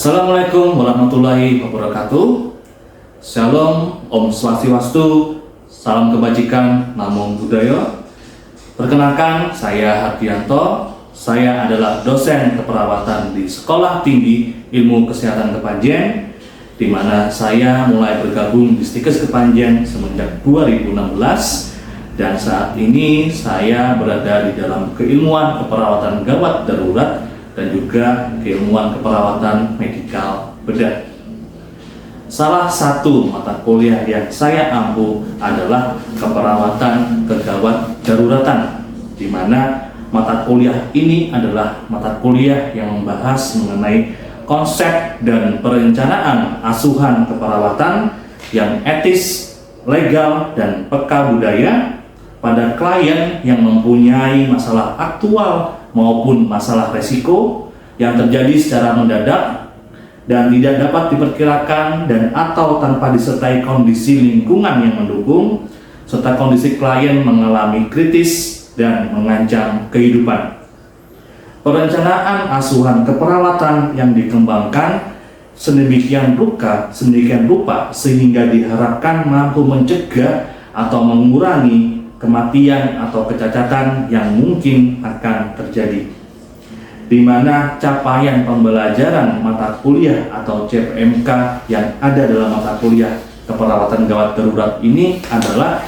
Assalamualaikum warahmatullahi wabarakatuh. Shalom, Om Swastiastu, salam kebajikan, namo buddhaya. Perkenalkan, saya Hardianto. Saya adalah dosen keperawatan di Sekolah Tinggi Ilmu Kesehatan Kepanjen, di mana saya mulai bergabung di Stikes Kepanjen semenjak 2016, dan saat ini saya berada di dalam keilmuan keperawatan gawat darurat dan juga keilmuan keperawatan medikal bedah. Salah satu mata kuliah yang saya ampu adalah keperawatan kegawat daruratan, di mana mata kuliah ini adalah mata kuliah yang membahas mengenai konsep dan perencanaan asuhan keperawatan yang etis, legal, dan peka budaya pada klien yang mempunyai masalah aktual maupun masalah resiko yang terjadi secara mendadak dan tidak dapat diperkirakan dan atau tanpa disertai kondisi lingkungan yang mendukung, serta kondisi klien mengalami kritis dan mengancam kehidupan. Perencanaan asuhan keperawatan yang dikembangkan sedemikian rupa sehingga diharapkan mampu mencegah atau mengurangi kematian atau kecacatan yang mungkin akan terjadi, di mana capaian pembelajaran mata kuliah atau CPMK yang ada dalam mata kuliah keperawatan gawat darurat ini adalah: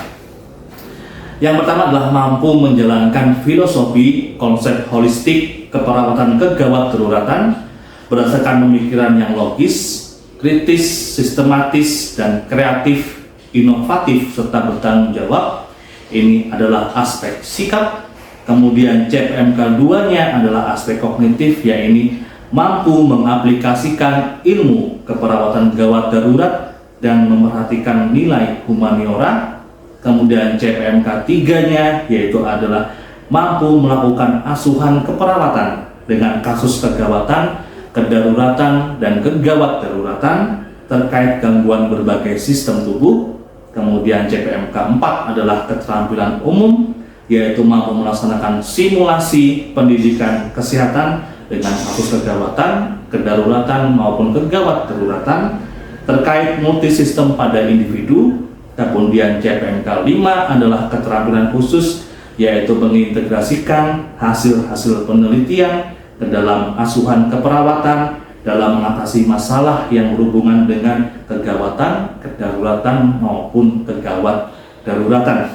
yang pertama adalah mampu menjalankan filosofi konsep holistik keperawatan kegawat daruratan berdasarkan pemikiran yang logis, kritis, sistematis, dan kreatif, inovatif, serta bertanggung jawab. Ini adalah aspek sikap. Kemudian CPMK 2-nya adalah aspek kognitif, yaitu mampu mengaplikasikan ilmu keperawatan gawat darurat dan memperhatikan nilai humaniora. Kemudian CPMK 3-nya yaitu adalah mampu melakukan asuhan keperawatan dengan kasus kegawatan, kedaruratan, dan kegawat daruratan terkait gangguan berbagai sistem tubuh. Kemudian CPMK 4 adalah keterampilan umum, yaitu mampu melaksanakan simulasi pendidikan kesehatan dengan kasus kegawatan, kedaruratan, maupun kegawat daruratan terkait multisistem pada individu. Kemudian CPMK 5 adalah keterampilan khusus, yaitu mengintegrasikan hasil-hasil penelitian ke dalam asuhan keperawatan dalam mengatasi masalah yang berhubungan dengan kegawatan, kedaruratan, maupun kegawat daruratan.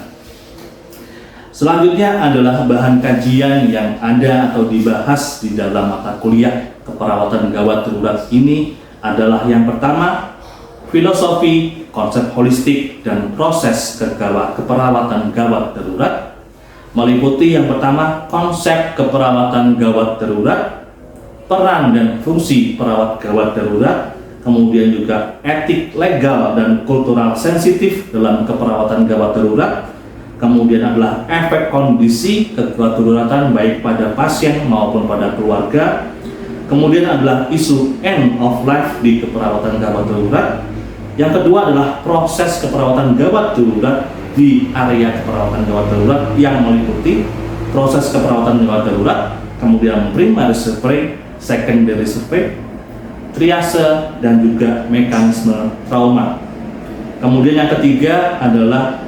Selanjutnya adalah bahan kajian yang ada atau dibahas di dalam mata kuliah keperawatan gawat darurat ini adalah: yang pertama, filosofi, konsep holistik, dan proses keperawatan gawat darurat, meliputi yang pertama konsep keperawatan gawat darurat, peran dan fungsi perawat gawat darurat, kemudian juga etik, legal, dan kultural sensitif dalam keperawatan gawat darurat, kemudian adalah efek kondisi kegawat daruratan baik pada pasien maupun pada keluarga, kemudian adalah isu end of life di keperawatan gawat darurat. Yang kedua adalah proses keperawatan gawat darurat di area keperawatan gawat darurat yang meliputi proses keperawatan gawat darurat, kemudian primary survey, secondary survey, triase, dan juga mekanisme trauma. Kemudian yang ketiga adalah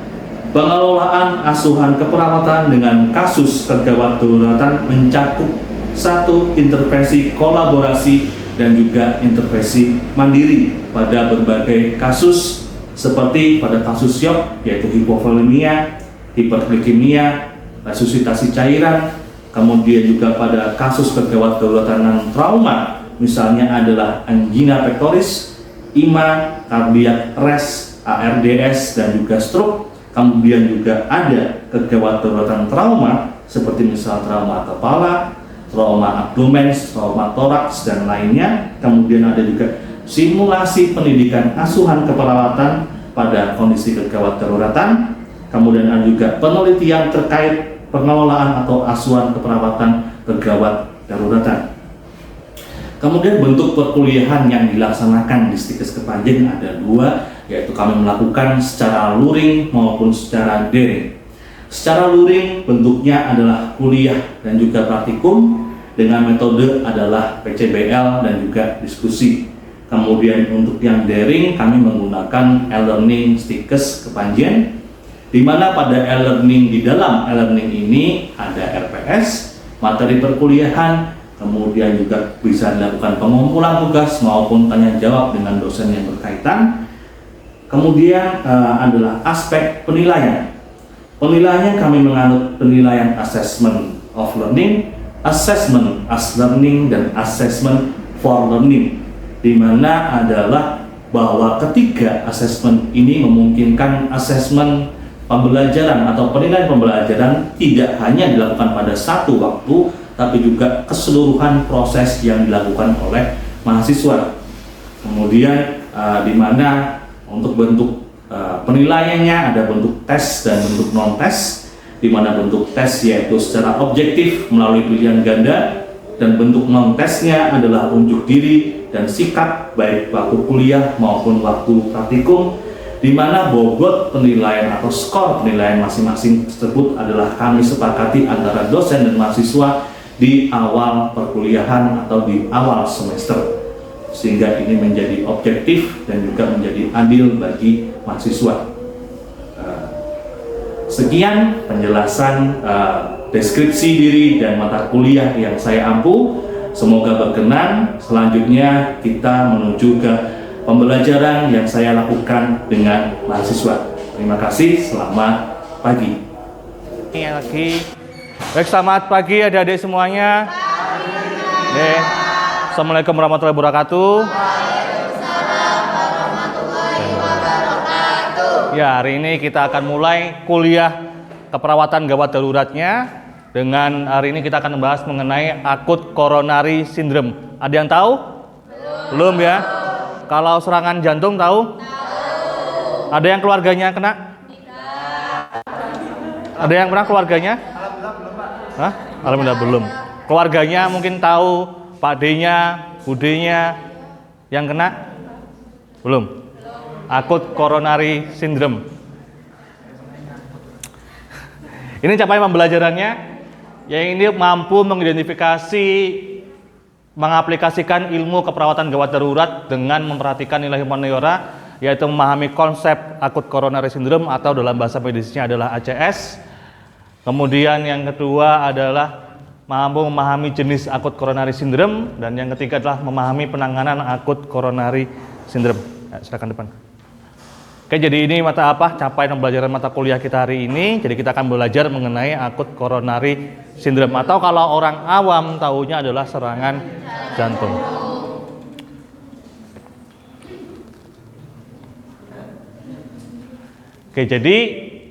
pengelolaan asuhan keperawatan dengan kasus kegawat daruratan mencakup satu, intervensi kolaborasi dan juga intervensi mandiri pada berbagai kasus, seperti pada kasus syok yaitu hipovolemia, hiperglikemia, resusitasi cairan. Kemudian juga pada kasus kegawat daruratan trauma, misalnya adalah angina pectoris, IMA, cardiac arrest, ARDS, dan juga stroke. Kemudian juga ada kegawat daruratan trauma seperti misal trauma kepala, trauma abdomen, trauma toraks, dan lainnya. Kemudian ada juga simulasi pendidikan asuhan keperawatan pada kondisi kegawat daruratan. Kemudian ada juga penelitian terkait pengelolaan atau asuhan keperawatan kegawat daruratan. Kemudian bentuk perkuliahan yang dilaksanakan di Stikes Kepanjen ada dua, yaitu kami melakukan secara luring maupun secara daring. Secara luring bentuknya adalah kuliah dan juga praktikum, dengan metode adalah PCBL dan juga diskusi. Kemudian untuk yang daring kami menggunakan e-learning Stikes Kepanjen, di mana pada e-learning, di dalam e-learning ini ada RPS, materi perkuliahan, kemudian juga bisa dilakukan pengumpulan tugas maupun tanya jawab dengan dosen yang berkaitan. Kemudian adalah aspek penilaian. Penilaiannya kami menganut penilaian assessment of learning, assessment as learning, dan assessment for learning, di mana adalah bahwa ketiga assessment ini memungkinkan assessment pembelajaran atau penilaian pembelajaran tidak hanya dilakukan pada satu waktu, tapi juga keseluruhan proses yang dilakukan oleh mahasiswa. Kemudian di mana untuk bentuk penilaiannya ada bentuk tes dan bentuk non tes, di mana bentuk tes yaitu secara objektif melalui pilihan ganda, dan bentuk non tesnya adalah unjuk diri dan sikap baik waktu kuliah maupun waktu praktikum, di mana bobot penilaian atau skor penilaian masing-masing tersebut adalah kami sepakati antara dosen dan mahasiswa di awal perkuliahan atau di awal semester, sehingga ini menjadi objektif dan juga menjadi adil bagi mahasiswa. Sekian penjelasan deskripsi diri dan mata kuliah yang saya ampu. Semoga berkenan. Selanjutnya kita menuju ke pembelajaran yang saya lakukan dengan mahasiswa. Terima kasih, selamat pagi. Ini lagi. Baik, selamat pagi adik-adik semuanya. Assalamualaikum warahmatullahi wabarakatuh. Ya, hari ini kita akan mulai kuliah keperawatan gawat daruratnya. Dengan hari ini kita akan membahas mengenai akut coronary syndrome. Ada yang tahu? Belum ya? Kalau serangan jantung tahu? Ada yang keluarganya kena? Ada yang pernah keluarganya? Hah? Alhamdulillah belum. Keluarganya mungkin tahu, Pak D-nya, Bu D-nya yang kena? Belum. Akut coronary syndrome. Ini capaian pembelajarannya. Yang ini mampu mengidentifikasi, mengaplikasikan ilmu keperawatan gawat darurat dengan memperhatikan nilai humaniora, yaitu memahami konsep akut coronary syndrome atau dalam bahasa medisnya adalah ACS. Kemudian yang kedua adalah mampu memahami jenis akut coronary syndrome, dan yang ketiga adalah memahami penanganan akut coronary syndrome. Ya, silakan depan. Oke, jadi ini mata apa? Capaian pembelajaran mata kuliah kita hari ini. Jadi kita akan belajar mengenai akut coronary syndrome, atau kalau orang awam tahunya adalah serangan jantung. Oke, jadi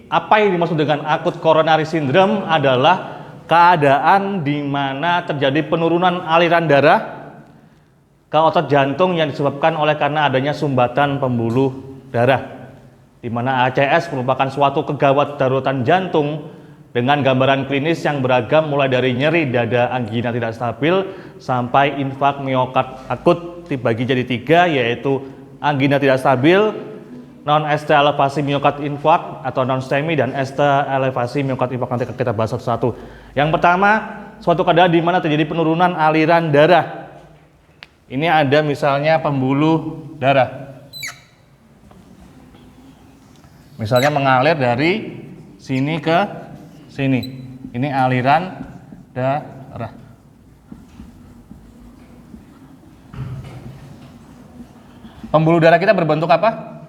apa yang dimaksud dengan akut coronary syndrome adalah keadaan di mana terjadi penurunan aliran darah ke otot jantung yang disebabkan oleh karena adanya sumbatan pembuluh darah, di mana ACS merupakan suatu kegawat daruratan jantung dengan gambaran klinis yang beragam, mulai dari nyeri dada, angina tidak stabil, sampai infak miokard akut dibagi jadi 3, yaitu angina tidak stabil, non-ST elevasi miokard infark atau non-STEMI, dan ST elevasi miokard infark. Nanti kita bahas satu-satu. Yang pertama, suatu keadaan di mana terjadi penurunan aliran darah. Ini ada misalnya pembuluh darah. Misalnya mengalir dari sini ke sini. Ini aliran darah. Pembuluh darah kita berbentuk apa?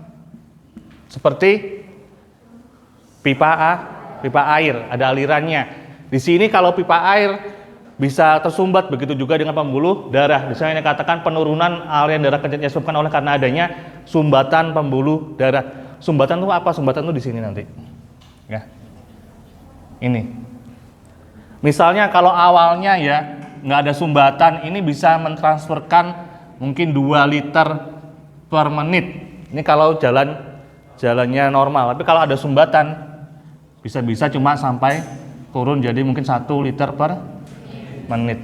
Seperti pipa air, ada alirannya. Di sini kalau pipa air bisa tersumbat, begitu juga dengan pembuluh darah. Misalnya katakan penurunan aliran darah yang disebabkan oleh karena adanya sumbatan pembuluh darah. Sumbatan itu apa? Sumbatan itu di sini nanti. Ya. Ini. Misalnya kalau awalnya ya nggak ada sumbatan, ini bisa mentransferkan mungkin 2 liter per menit. Ini kalau jalannya normal. Tapi kalau ada sumbatan bisa cuma sampai turun jadi mungkin 1 liter per menit.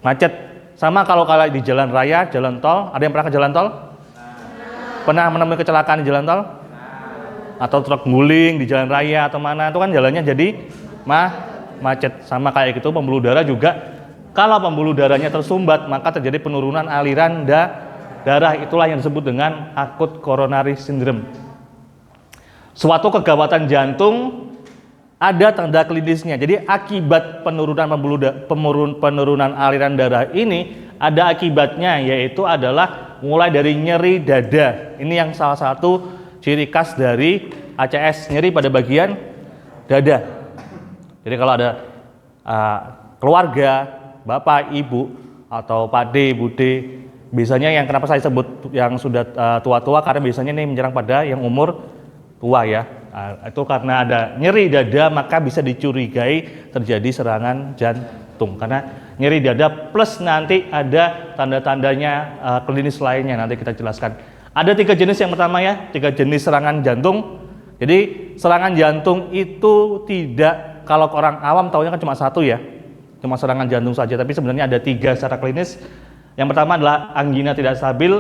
Macet. Sama kalau di jalan raya, jalan tol. Ada yang pernah ke jalan tol? Pernah menemui kecelakaan di jalan tol? Atau truk guling di jalan raya atau mana, itu kan jalannya jadi macet. Sama kayak gitu, pembuluh darah juga Kalau pembuluh darahnya tersumbat, maka terjadi penurunan aliran darah. Itulah yang disebut dengan akut coronary syndrome. Suatu kegawatan jantung ada tanda klinisnya. Jadi akibat penurunan aliran darah ini ada akibatnya, yaitu adalah mulai dari nyeri dada. Ini yang salah satu ciri khas dari ACS, nyeri pada bagian dada. Jadi kalau ada keluarga, bapak, ibu, atau Pak D, Bude, biasanya yang kenapa saya sebut yang sudah tua-tua, karena biasanya ini menyerang pada yang umur tua ya. Itu karena ada nyeri dada, maka bisa dicurigai terjadi serangan jantung. Karena nyeri dada plus nanti ada tanda-tandanya klinis lainnya, nanti kita jelaskan. Ada 3 jenis yang pertama ya, 3 jenis serangan jantung. Jadi serangan jantung itu tidak, kalau orang awam taunya kan cuma 1 ya, cuma serangan jantung saja, tapi sebenarnya ada 3 secara klinis. Yang pertama adalah angina tidak stabil,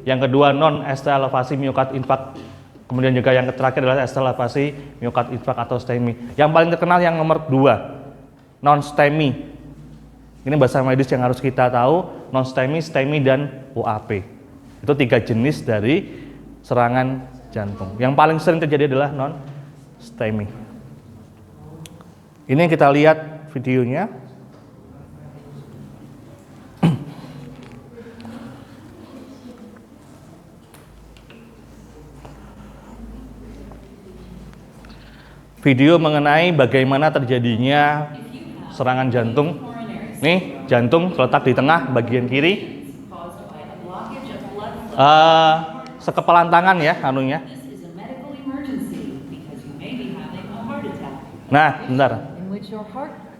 yang kedua non-ST elevasi myokard infarct, kemudian juga yang terakhir adalah ST elevasi myokard infarct atau STEMI. Yang paling terkenal yang nomor 2, non-STEMI. Ini bahasa medis yang harus kita tahu, non-STEMI, STEMI, dan UAP. Itu 3 jenis dari serangan jantung. Yang paling sering terjadi adalah non-STEMI. Ini kita lihat videonya. Video mengenai bagaimana terjadinya serangan jantung. Nih, jantung terletak di tengah bagian kiri. Sekepalan tangan ya anunya. Nah, bentar.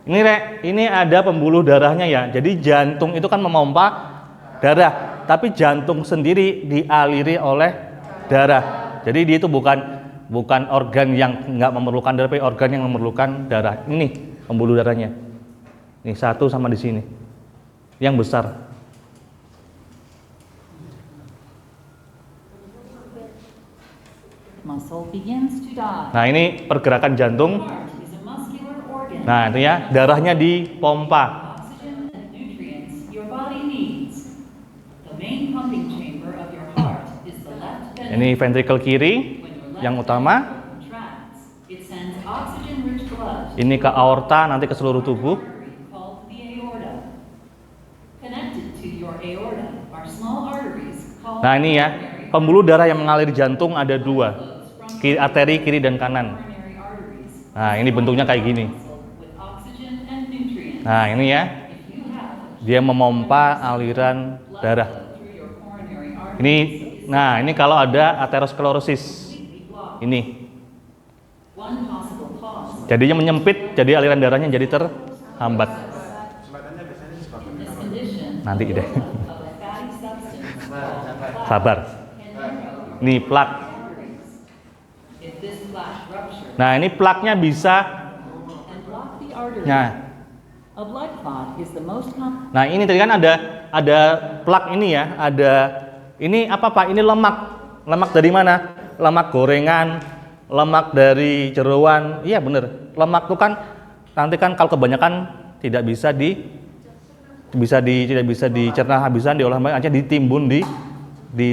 Ini Rek, ini ada pembuluh darahnya ya. Jadi jantung itu kan memompa darah, tapi jantung sendiri dialiri oleh darah. Jadi dia itu bukan organ yang nggak memerlukan darah, tapi organ yang memerlukan darah. Ini pembuluh darahnya. Ini 1 sama di sini. Yang besar. Nah, ini pergerakan jantung. Nah, itu ya, darahnya dipompa. Ini ventricle kiri yang utama. Ini ke aorta, nanti ke seluruh tubuh. Nah, ini ya, pembuluh darah yang mengalir jantung ada 2, arteri kiri dan kanan. Nah, ini bentuknya kayak gini. Nah, ini ya, dia memompa aliran darah. Ini kalau ada aterosklerosis. Ini jadinya menyempit, jadi aliran darahnya jadi terhambat. Nanti deh. Sabar. Ini plak. Nah, ini plaknya bisa. Nah, ini tadi kan ada plak ini ya, ini apa Pak? Ini lemak. Lemak dari mana? Lemak gorengan, lemak dari jeroan. Iya bener. Lemak itu kan nanti kan kalau kebanyakan tidak bisa dicerna habisan, diolah aja ditimbun di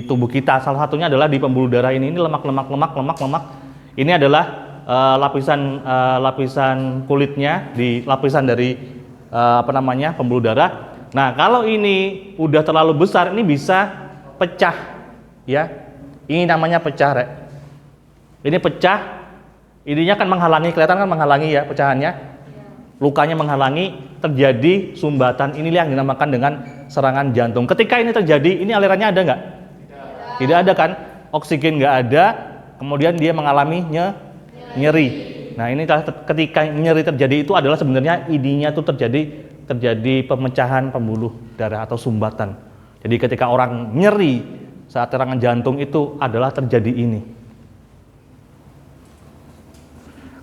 tubuh kita. Salah satunya adalah di pembuluh darah ini lemak. Ini adalah lapisan kulitnya, di lapisan dari pembuluh darah. Nah, kalau ini udah terlalu besar, ini bisa pecah ya. Ini namanya pecah, Rek. Ini pecah, ininya kan menghalangi, kelihatan kan menghalangi ya pecahannya. Lukanya menghalangi, terjadi sumbatan. Inilah yang dinamakan dengan serangan jantung. Ketika ini terjadi, ini alirannya ada nggak? Tidak ada kan? Oksigen nggak ada, kemudian dia mengalami nyeri. Nah, ini ketika nyeri terjadi itu adalah sebenarnya ininya tuh terjadi pemecahan pembuluh darah atau sumbatan. Jadi ketika orang nyeri saat serangan jantung itu adalah terjadi ini.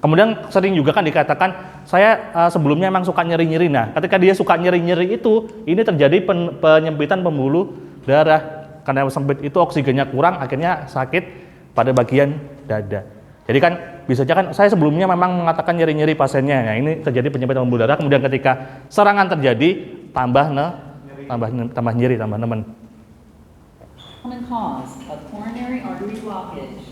Kemudian sering juga kan dikatakan, saya sebelumnya memang suka nyeri-nyeri. Nah, ketika dia suka nyeri-nyeri itu, ini terjadi penyempitan pembuluh darah. Karena sempit itu oksigennya kurang, akhirnya sakit pada bagian dada. Jadi kan bisa aja kan, saya sebelumnya memang mengatakan nyeri-nyeri pasiennya. Nah, ini terjadi penyempitan pembuluh darah, kemudian ketika serangan terjadi, tambah nyeri, tambah nemen. Common cause of coronary artery blockage.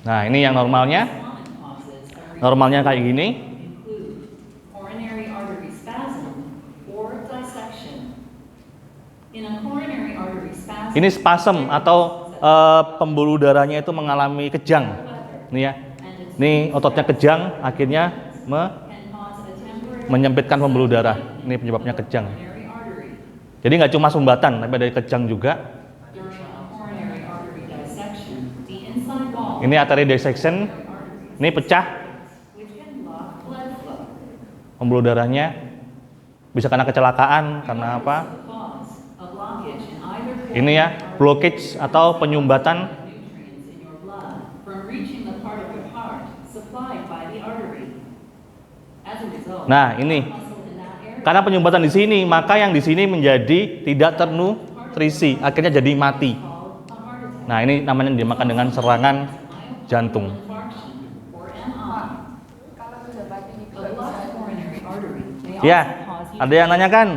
Nah, ini yang normalnya. Common causes of Normalnya kayak gini. include coronary artery spasm or dissection. In a coronary artery spasm, Ini spasm atau pembuluh darahnya itu mengalami kejang. Nih ya. Ini ototnya kejang, akhirnya can cause a temporary menyempitkan pembuluh darah. Ini penyebabnya kejang. coronary artery. Jadi nggak cuma sumbatan, tapi ada kejang juga. During a coronary artery dissection, the inside wall Ini artery dissection. Ini pecah which can block blood flow. pembuluh darahnya. Bisa karena kecelakaan, karena apa? The cause of blockage in either Ini ya, blockage atau penyumbatan. nutrients in your blood from reaching the part of your heart supplied by the artery. As a result, Nah, ini muscle in that area karena penyumbatan di sini, maka yang di sini menjadi tidak ternutrisi, akhirnya jadi mati. called a heart attack. Nah, ini namanya dinamakan dengan serangan jantung. Infarction or MI. Kalau sudah mati itu A blocked coronary artery may Ya, also cause ada yang nanyakan?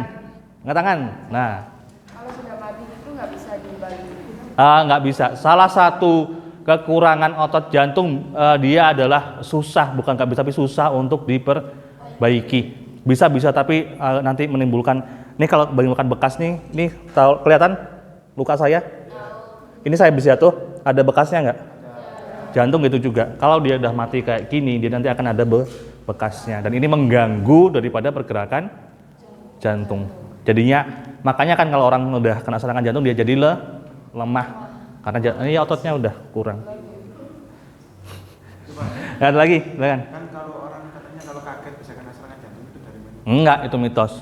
Angkat tangan. Nah, kalau sudah mati itu nggak bisa dibalik. nggak bisa. Salah satu kekurangan otot jantung dia adalah susah, bukan nggak bisa, tapi susah untuk diperbaiki. Bisa tapi nanti menimbulkan. Nih kalau menimbulkan bekas nih tahu kelihatan luka saya? Ini saya bisa tuh, ada bekasnya nggak? Jantung gitu juga. Kalau dia udah mati kayak gini, dia nanti akan ada bekasnya. Dan ini mengganggu daripada pergerakan jantung. Jadinya makanya kan kalau orang udah kena serangan jantung dia jadi lemah karena ini ototnya udah kurang. Ada lagi, silakan. Kan kalau orang katanya kalau kaget bisa kena serangan jantung itu dari mana? Enggak, itu mitos.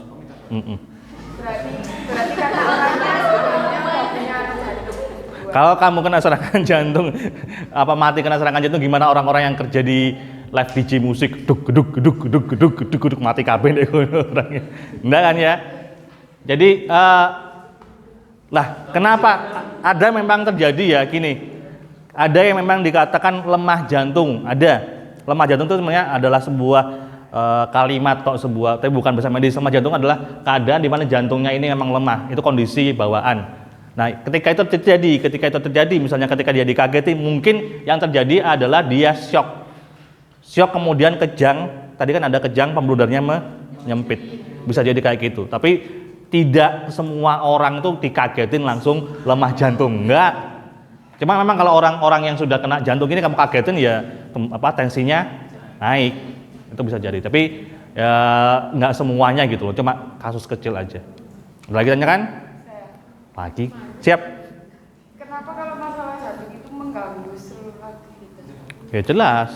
Berarti karena orangnya sebelumnya nggak punya jantung. Kalau kamu kena serangan jantung, apa mati kena serangan jantung, gimana orang-orang yang kerja di live DJ musik, geduk mati kabeh deh orangnya. Enggak kan ya? Jadi lah kenapa ada memang terjadi ya gini. Ada yang memang dikatakan lemah jantung, ada. Lemah jantung itu sebenarnya adalah sebuah kalimat kok sebuah, tapi bukan bahasa medis. Lemah jantung adalah keadaan di mana jantungnya ini memang lemah, itu kondisi bawaan. Nah, ketika itu terjadi, misalnya ketika dia dikageti, mungkin yang terjadi adalah dia shock. Shock kemudian kejang, tadi kan ada kejang, pembuluh darahnya menyempit. Bisa jadi kayak gitu. Tapi tidak semua orang tuh dikagetin langsung lemah jantung, enggak. Cuma memang kalau orang-orang yang sudah kena jantung ini kamu kagetin ya tensinya naik. Itu bisa jadi. Tapi ya enggak semuanya gitu loh, cuma kasus kecil aja. Ada lagi tanya kan? Lagi. Siap. Kenapa kalau masalah jantung itu mengganggu seluruh aktivitas? Ya jelas.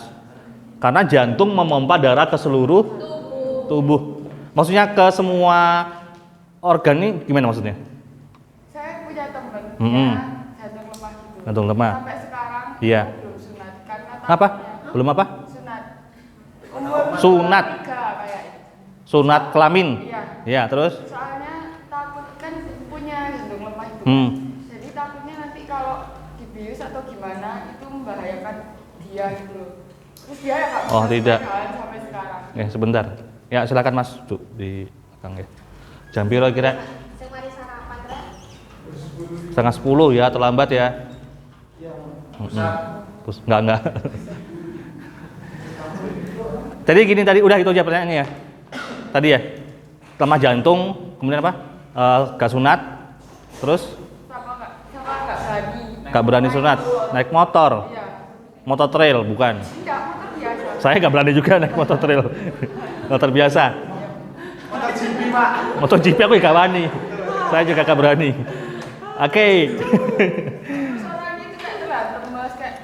Karena jantung memompa darah ke seluruh tubuh. Maksudnya ke semua organ ini gimana maksudnya? Saya punya teman, Mm-mm. dia jantung lemah gitu. Jantung lemah. Sampai sekarang Iya. dia belum sunat karena Apa? takutnya Belum apa? sunat. Umur Sunat. 3 kayak itu. Sunat kelamin. Iya. Ya, terus? Soalnya takut kan punya jantung lemah itu. Hmm. Jadi takutnya nanti kalau dibius atau gimana itu membahayakan dia gitu loh. Terus dia ya nggak Oh, bisa tidak. jalan sampai sekarang. Ya, sebentar. Ya, silakan Mas, duduk di belakang ya. Jam piro kira? Setengah 10 ya, terlambat ya. Enggak. Jadi gini tadi, udah itu aja pertanyaannya ya. Tadi ya, lemah jantung, kemudian apa? Gak sunat, terus Sama nggak berani. gak berani sunat, naik motor, Iya. motor trail bukan? Enggak, motor biasa. Saya gak berani juga naik motor trail, motor biasa. Motor GP Pak. Motor GP aku gak berani, saya juga gak berani. Oke. Suaranya itu kayak terlihat lemas, kayak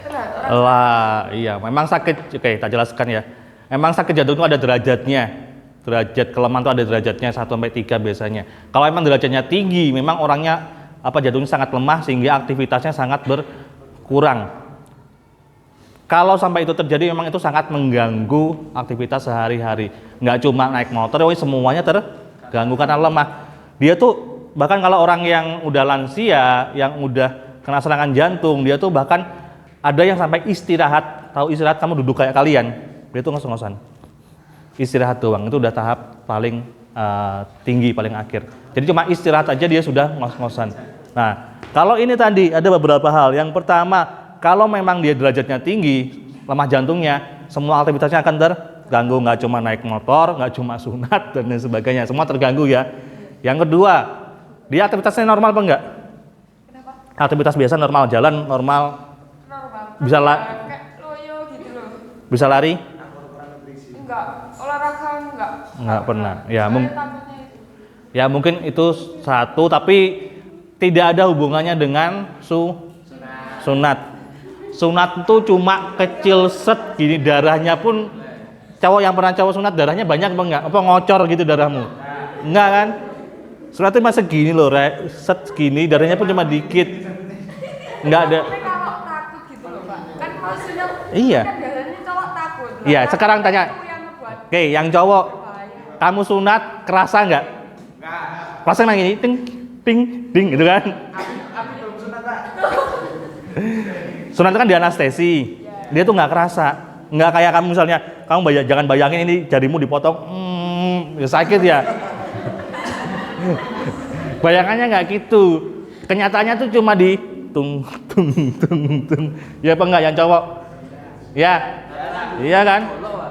terlihat orang. Lah, iya, memang sakit. Oke, tak jelaskan ya. Memang sakit jantung itu ada derajatnya. Derajat kelemahan itu ada derajatnya 1 sampai 3 biasanya. Kalau memang derajatnya tinggi, memang orangnya jantungnya sangat lemah sehingga aktivitasnya sangat berkurang. Kalau sampai itu terjadi memang itu sangat mengganggu aktivitas sehari-hari. Nggak cuma naik motor, semuanya terganggu karena lemah. Dia tuh bahkan kalau orang yang udah lansia, yang udah kena serangan jantung, dia tuh bahkan ada yang sampai istirahat. Tahu istirahat kamu duduk kayak kalian, dia tuh ngos-ngosan. Istirahat doang itu udah tahap paling tinggi paling akhir. Jadi cuma istirahat aja dia sudah ngos-ngosan. Nah, kalau ini tadi ada beberapa hal. Yang pertama, kalau memang dia derajatnya tinggi, lemah jantungnya, semua aktivitasnya akan terganggu. Nggak cuma naik motor, nggak cuma sunat dan lain sebagainya, semua terganggu ya. Yang kedua, dia aktivitasnya normal apa enggak? Kenapa? Aktivitas biasa normal, jalan normal, Normal. Bisa Kayak loyo gitu loh. bisa lari? Enggak. Olahraga enggak. Nggak pernah. Ya, Saya takutnya itu. ya mungkin itu satu, tapi tidak ada hubungannya dengan sunat. Sunat itu cuma kecil set gini, darahnya pun cowok yang pernah cowok sunat darahnya banyak apa enggak? Apa ngocor gitu darahmu? Enggak kan? Sunat itu masa gini loh, set segini, darahnya pun cuma dikit. Enggak ada. Tapi kalau takut gitu loh Pak. Kan maksudnya Iya. kan biasanya cowok takut. Iya, sekarang tanya. Itu yang ngebuat Oke, yang cowok, bahaya. kamu sunat kerasa enggak? Kerasa nang ini, ting, ting, ting gitu kan? Sunat itu kan di anestesi, dia tuh nggak kerasa, nggak kayak kamu misalnya, kamu jangan bayangin ini jarimu dipotong, ya sakit ya. Bayangannya nggak gitu, kenyataannya tuh cuma di tung tung tung tung, ya apa enggak yang cowok? Ya, iya kan?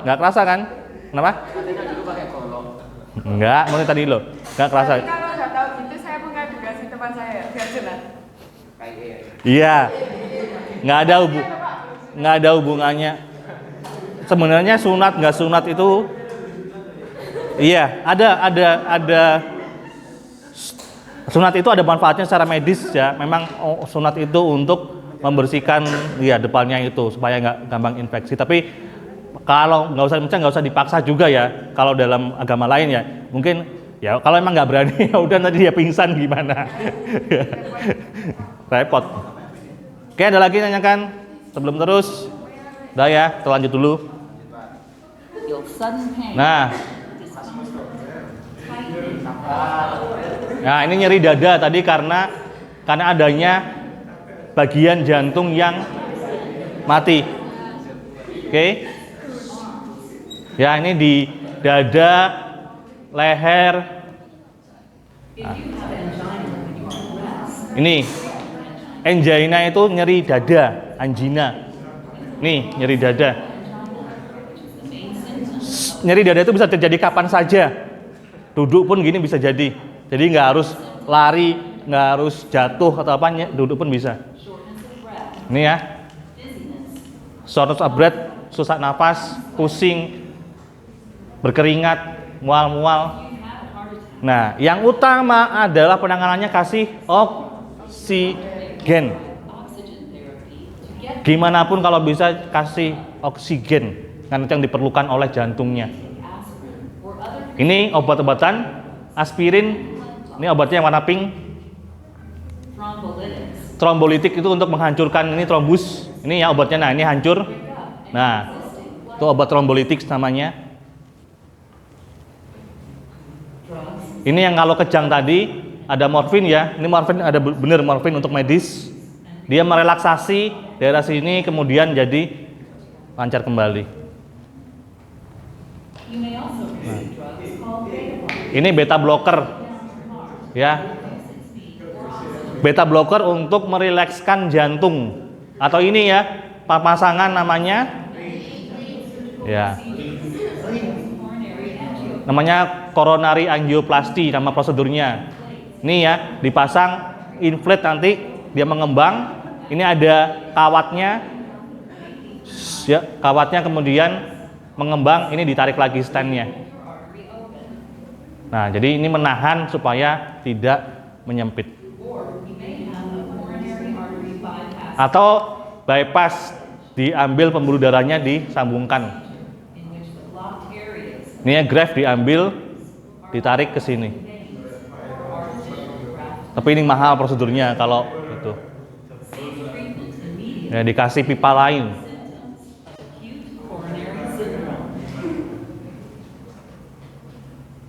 Nggak kerasa kan? Kenapa? Enggak, mau tadi lo, nggak kerasa. Tapi kalau nggak tahu gitu saya mengedukasi teman saya biar sunat. Iya, nggak ada hubungannya. Sebenarnya sunat nggak sunat itu, iya ada. Sunat itu ada manfaatnya secara medis ya. Memang sunat itu untuk membersihkan ya depannya itu supaya nggak gampang infeksi. Tapi kalau nggak usah dipaksa juga ya. Kalau dalam agama lain ya, mungkin ya kalau emang nggak berani ya udah nanti dia pingsan gimana. Repot. Oke, ada lagi nanyakan sebelum terus? Udah ya, kita lanjut dulu. Feel sudden pain. Nah, Tightening. nah ini nyeri dada tadi karena adanya bagian jantung yang mati. Oke. Ya, ini di dada, leher. If you have angina when you are rest, Ini angina itu nyeri dada, angina. Nih, nyeri dada. Nyeri dada itu bisa terjadi kapan saja. Duduk pun gini bisa jadi. Jadi nggak harus lari, nggak harus jatuh atau apa, duduk pun bisa. shortness of breath, Ini ya, dizziness, shortness of breath, susah nafas, pusing, berkeringat, mual-mual. you have a heart attack, Nah, yang utama adalah penanganannya kasih oksigen. oxygen therapy to get Gimana pun kalau bisa kasih oksigen, karena itu yang diperlukan oleh jantungnya. aspirin or other Ini obat-obatan, aspirin, ini obatnya yang warna pink. thrombolytics. Trombolitik itu untuk menghancurkan ini trombus. Ini ya obatnya, nah ini hancur. Nah, itu obat trombolitik namanya. Ini yang kalau kejang tadi ada morfin ya. Ini morfin ada bener morfin untuk medis. Dia merelaksasi daerah sini kemudian jadi lancar kembali. You may also receive drugs called beta blockers. Ini beta blocker. Ya. Beta blocker untuk merilekskan jantung. Atau ini ya, pemasangan namanya ya. Namanya coronary angioplasty nama prosedurnya. Ini ya, dipasang inflate nanti dia mengembang. Ini ada kawatnya. Ya, kawatnya kemudian mengembang, ini ditarik lagi stand-nya. Nah, jadi ini menahan supaya tidak menyempit. Atau bypass, diambil pembuluh darahnya disambungkan. In which the blocked areas Ini ya graft diambil, ditarik ke sini. Tapi ini mahal prosedurnya kalau itu. Ya, dikasih pipa lain. acute coronary syndrome.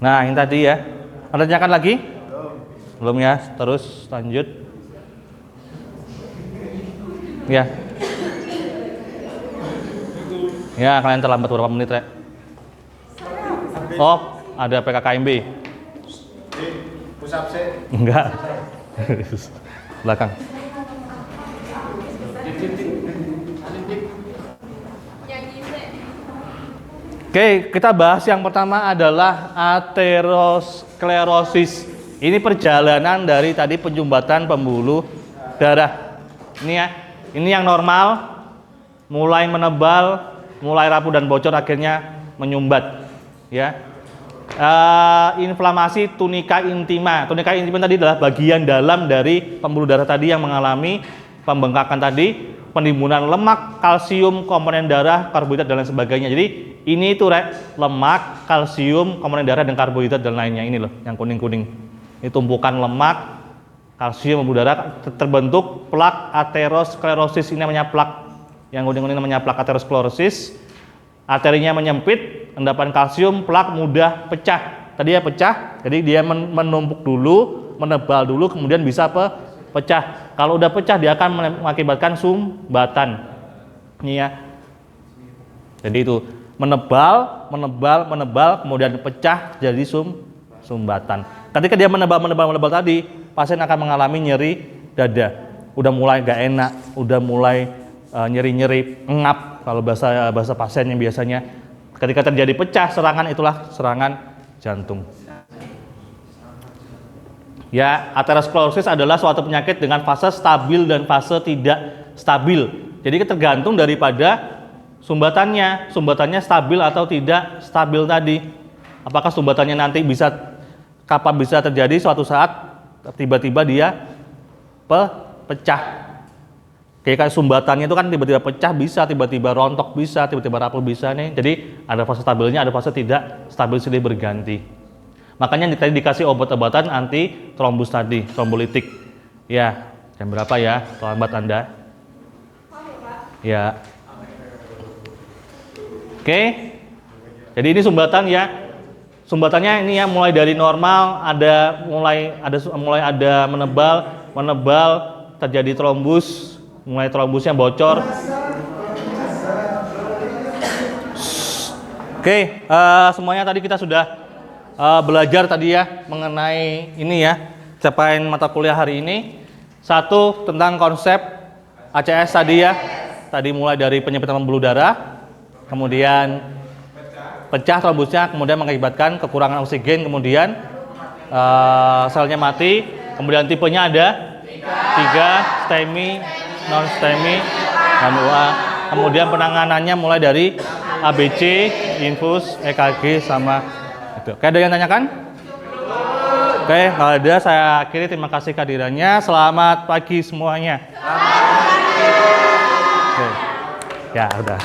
Nah, ini tadi ya. Ada tanyakan lagi? Belum ya? Terus lanjut. Ya. Ya, kalian terlambat beberapa menit, Rek. Oh, ada PKKMB. Pusap sih. Enggak. Belakang. Oke, kita bahas yang pertama adalah aterosklerosis. Ini perjalanan dari tadi penyumbatan pembuluh darah. Ini ya, ini yang normal, mulai menebal, mulai rapuh dan bocor, akhirnya menyumbat. Ya, inflamasi tunika intima. Tunika intima tadi adalah bagian dalam dari pembuluh darah tadi yang mengalami pembengkakan tadi, penimbunan lemak, kalsium, komponen darah, karbohidrat dan lain sebagainya. Jadi ini itu lemak, kalsium, komponen darah dan karbohidrat dan lainnya. Ini loh yang kuning-kuning. Ini tumpukan lemak, kalsium, pembuluh darah, terbentuk plak aterosklerosis. Ini namanya plak. Yang kuning-kuning namanya plak aterosklerosis. Arterinya menyempit, endapan kalsium, plak mudah pecah. Tadi ya pecah, jadi dia menumpuk dulu, menebal dulu, kemudian bisa pecah. Kalau udah pecah dia akan mengakibatkan sumbatan. Ini ya. Jadi itu menebal, kemudian pecah jadi sumbatan. Ketika dia menebal tadi, pasien akan mengalami nyeri dada. Udah mulai gak enak, udah mulai nyeri-nyeri, ngap kalau bahasa pasien yang biasanya. Ketika terjadi pecah serangan, itulah serangan jantung. Ya, aterosklerosis adalah suatu penyakit dengan fase stabil dan fase tidak stabil. Jadi tergantung daripada sumbatannya stabil atau tidak stabil tadi. Apakah sumbatannya nanti kapan bisa terjadi suatu saat tiba-tiba dia pecah. Kayak sumbatannya itu kan tiba-tiba pecah bisa, tiba-tiba rontok bisa, tiba-tiba rapuh bisa nih. Jadi ada fase stabilnya, ada fase tidak stabil, silih berganti. Makanya tadi dikasih obat-obatan anti trombus tadi, trombolitik. Ya, jam berapa ya? Terlambat Anda? Ya. Oke. Jadi ini sumbatan ya. Sumbatannya ini ya mulai dari normal, mulai ada menebal, terjadi trombus, mulai trombusnya bocor. Oke, semuanya tadi kita sudah belajar tadi ya mengenai ini ya, capaian mata kuliah hari ini. Satu, tentang konsep ACS tadi ya. Tadi mulai dari penyempitan pembuluh darah, kemudian pecah trombusnya, kemudian mengakibatkan kekurangan oksigen, kemudian selnya mati. Kemudian tipenya ada 3, STEMI, non STEMI, dan UA. Kemudian penanganannya mulai dari ABC, infus, EKG sama itu. Oke, ada yang tanyakan? Oke, kalau ada saya akhiri, terima kasih kehadirannya. Selamat pagi semuanya. Oke. Ya, udah.